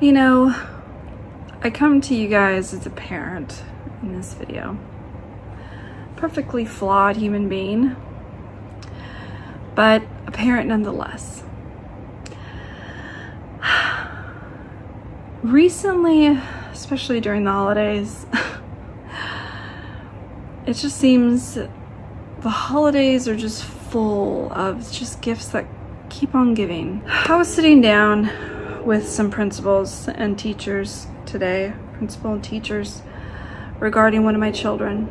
You know, I come to you guys as a parent in this video. Perfectly flawed human being, but a parent nonetheless. Recently, especially during the holidays, it just seems the holidays are just full of just gifts that keep on giving. I was sitting down with some principals and teachers today, principal and teachers, regarding one of my children.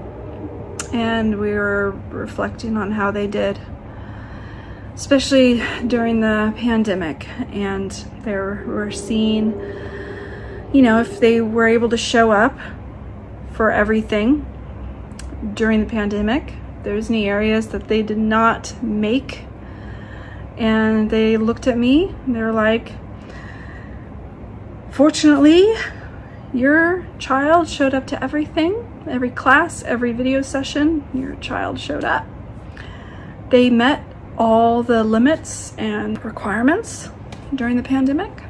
And we were reflecting on how they did, especially during the pandemic. And they were seeing, you know, if they were able to show up for everything during the pandemic. There's any areas that they did not make. And they looked at me and they were like, fortunately, your child showed up to everything. Every class, every video session, your child showed up. They met all the limits and requirements during the pandemic.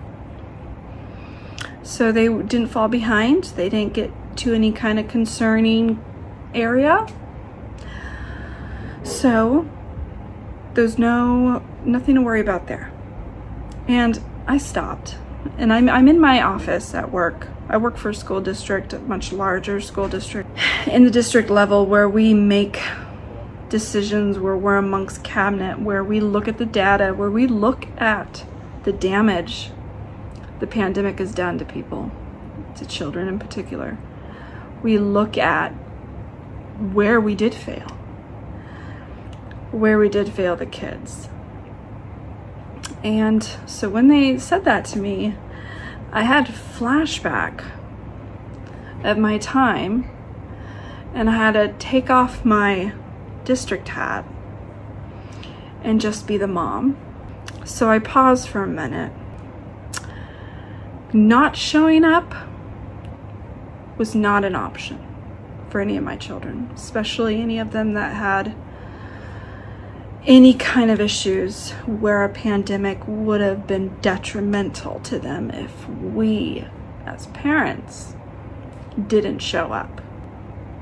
So they didn't fall behind. They didn't get to any kind of concerning area. So there's nothing to worry about there. And I stopped. And I'm in my office at work. I work for a school district, a much larger school district, in the district level where we make decisions, where we're amongst cabinet, where we look at the data, where we look at the damage the pandemic has done to people, to children in particular. We look at where we did fail the kids. And so when they said that to me, I had a flashback of my time, and I had to take off my district hat and just be the mom. So I paused for a minute. Not showing up was not an option for any of my children, especially any of them that had any kind of issues where a pandemic would have been detrimental to them if we, as parents, didn't show up.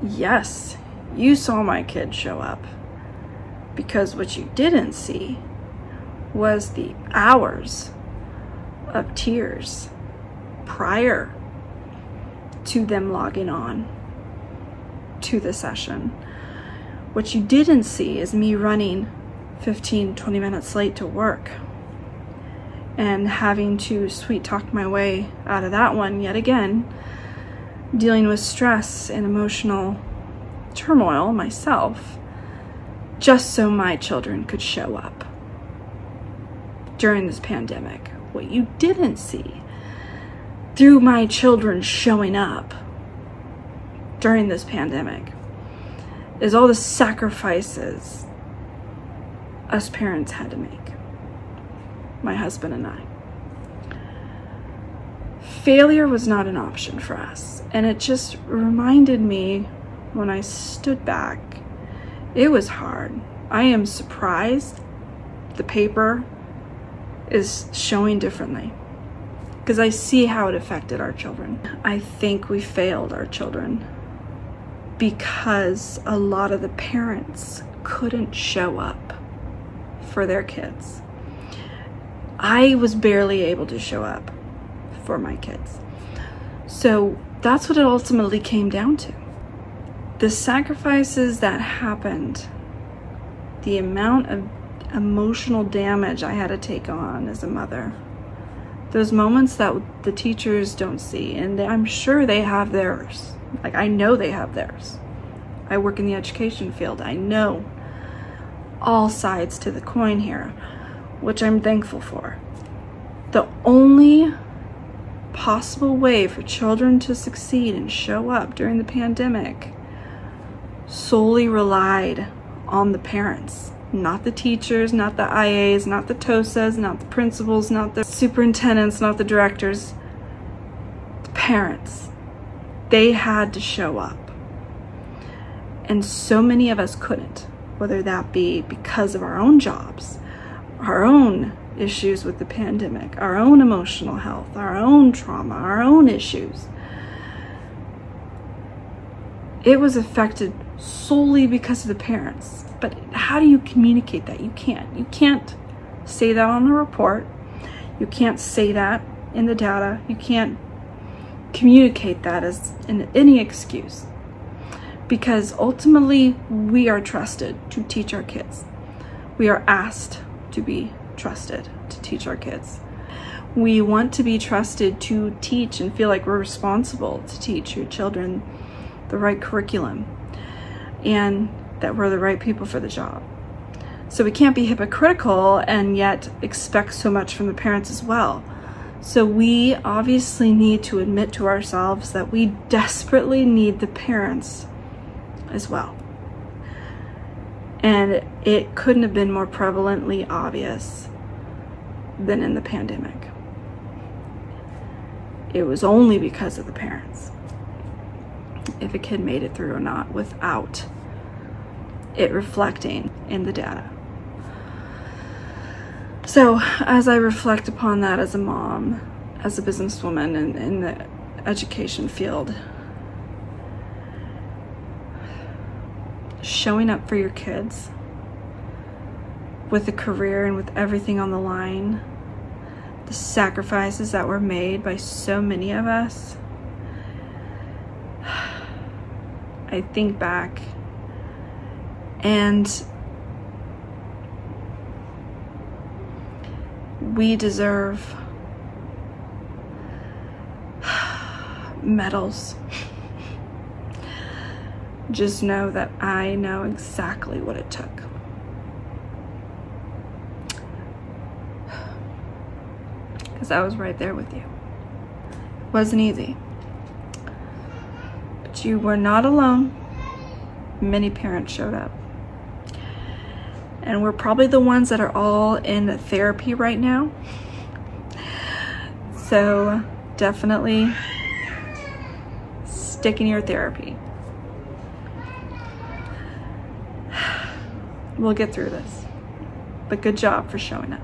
Yes, you saw my kid show up, because what you didn't see was the hours of tears prior to them logging on to the session. What you didn't see is me running 15-20 minutes late to work and having to sweet talk my way out of that one yet again, dealing with stress and emotional turmoil myself, just so my children could show up during this pandemic. What you didn't see through my children showing up during this pandemic is all the sacrifices us parents had to make, my husband and I. Failure was not an option for us, and it just reminded me when I stood back, it was hard. I am surprised the paper is showing differently, because I see how it affected our children. I think we failed our children because a lot of the parents couldn't show up for their kids. I was barely able to show up for my kids. So that's what it ultimately came down to. The sacrifices that happened, the amount of emotional damage I had to take on as a mother, those moments that the teachers don't see, and I'm sure they have theirs. Like, I know they have theirs. I work in the education field. I know all sides to the coin here, which I'm thankful for. The only possible way for children to succeed and show up during the pandemic solely relied on the parents, not the teachers, not the IAs, not the TOSAs, not the principals, not the superintendents, not the directors. The parents, they had to show up. And so many of us couldn't, whether that be because of our own jobs, our own issues with the pandemic, our own emotional health, our own trauma, our own issues. It was affected solely because of the parents. But how do you communicate that? You can't. You can't say that on a report. You can't say that in the data. You can't communicate that as any excuse. Because ultimately, we are trusted to teach our kids. We are asked to be trusted to teach our kids. We want to be trusted to teach and feel like we're responsible to teach your children the right curriculum and that we're the right people for the job. So we can't be hypocritical and yet expect so much from the parents as well. So we obviously need to admit to ourselves that we desperately need the parents as well. And it couldn't have been more prevalently obvious than in the pandemic. It was only because of the parents if a kid made it through or not, without it reflecting in the data. So as I reflect upon that as a mom, as a businesswoman in the education field, showing up for your kids with a career and with everything on the line, the sacrifices that were made by so many of us, I think back and we deserve medals. Just know that I know exactly what it took. Because I was right there with you. It wasn't easy. But you were not alone. Many parents showed up. And we're probably the ones that are all in therapy right now. So definitely stick in your therapy. We'll get through this. But good job for showing up.